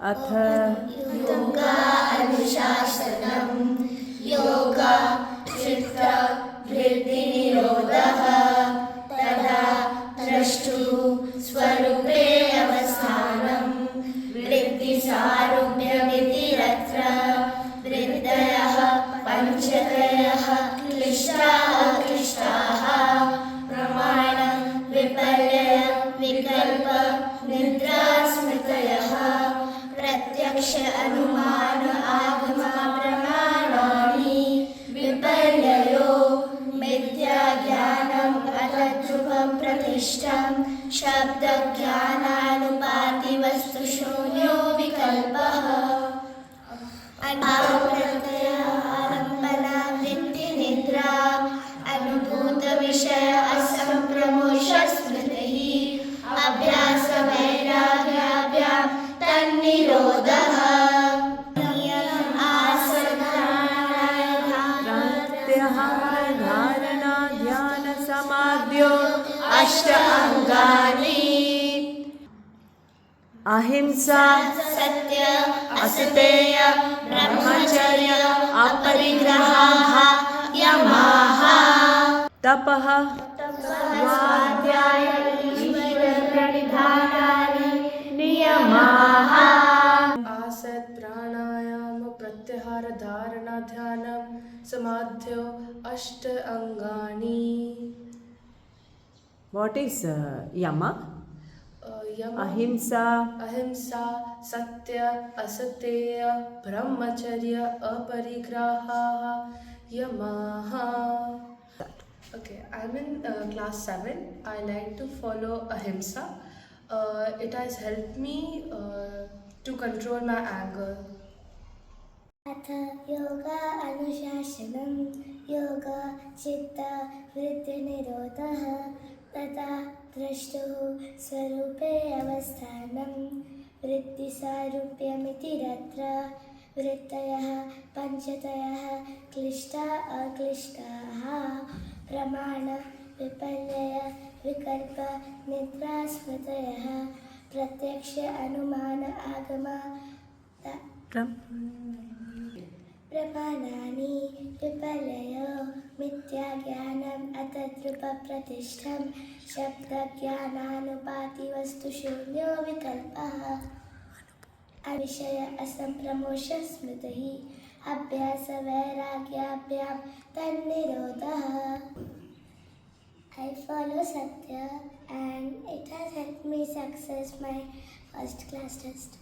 अथ योगा अनुशासनं योग चित्तवृत्तिनिरोधः तदा द्रष्टुः स्वरूपे अवस्थानं वृत्तिसारूप्यमितिरत्र वृत्तयः पञ्चत्रयः क्लिष्टा अक्लिष्टाः प्रमाण विपर्यय विकल्प निद्रा स्मृतयः प्रत्यक्ष अनुमान आगम प्रमाणानि विपर्ययो मिथ्या ज्ञानम् अतद्रुपं प्रतिष्ठं शब्द ज्ञानानुपाति वस्तु शून्यो विकल्पः अनावृत्तय आलम्बना वृत्ति निद्रा अनुभूत विषय असंप्रमोष स्मृतिः अभ्यास वैराग्याभ्यां तन्निरोधः प्रत्याहार धारणा ध्यान समाध्यो अष्ट अंगानि अहिंसा सत्य असतेय ब्रह्मचर्य अपरिग्रहाः यमाः तपः स्वाध्याय ईश्वर प्रणिधानानि नियमाः आसत् प्राणायाम प्रत्याहार धारणा ध्यानं समाध्यो अष्ट अंगानि. What is yama? Yama Ahimsa, अहिंसा सत्य असतेय ब्रह्मचर्य अपरिग्रहाः यमाः. Okay, I'm in class 7. I like to follow ahimsa. It has helped me to control my anger. अथ योगा अनुशासनं योग चित्तवृत्तिनिरोधः तथा द्रष्टुः स्वरूपे अवस्थानं वृत्तिसारूप्यमितिरत्र वृत्तयः पञ्चतयः क्लिष्टा अक्लिष्टाः प्रमाण विपर्यय विकल्प निद्रा स्मृतयः प्रत्यक्ष अनुमान आगम प्रमाणानि विपर्ययो मिथ्या ज्ञानम् अतद्रुप प्रतिष्ठं शब्द ज्ञानानुपाति वस्तु शून्यो विकल्पः अविषय असंप्रमोष स्मृतिः अभ्यास वैराग्याभ्यां तन्निरोधः. I follow Satya and it has helped me success my first class test.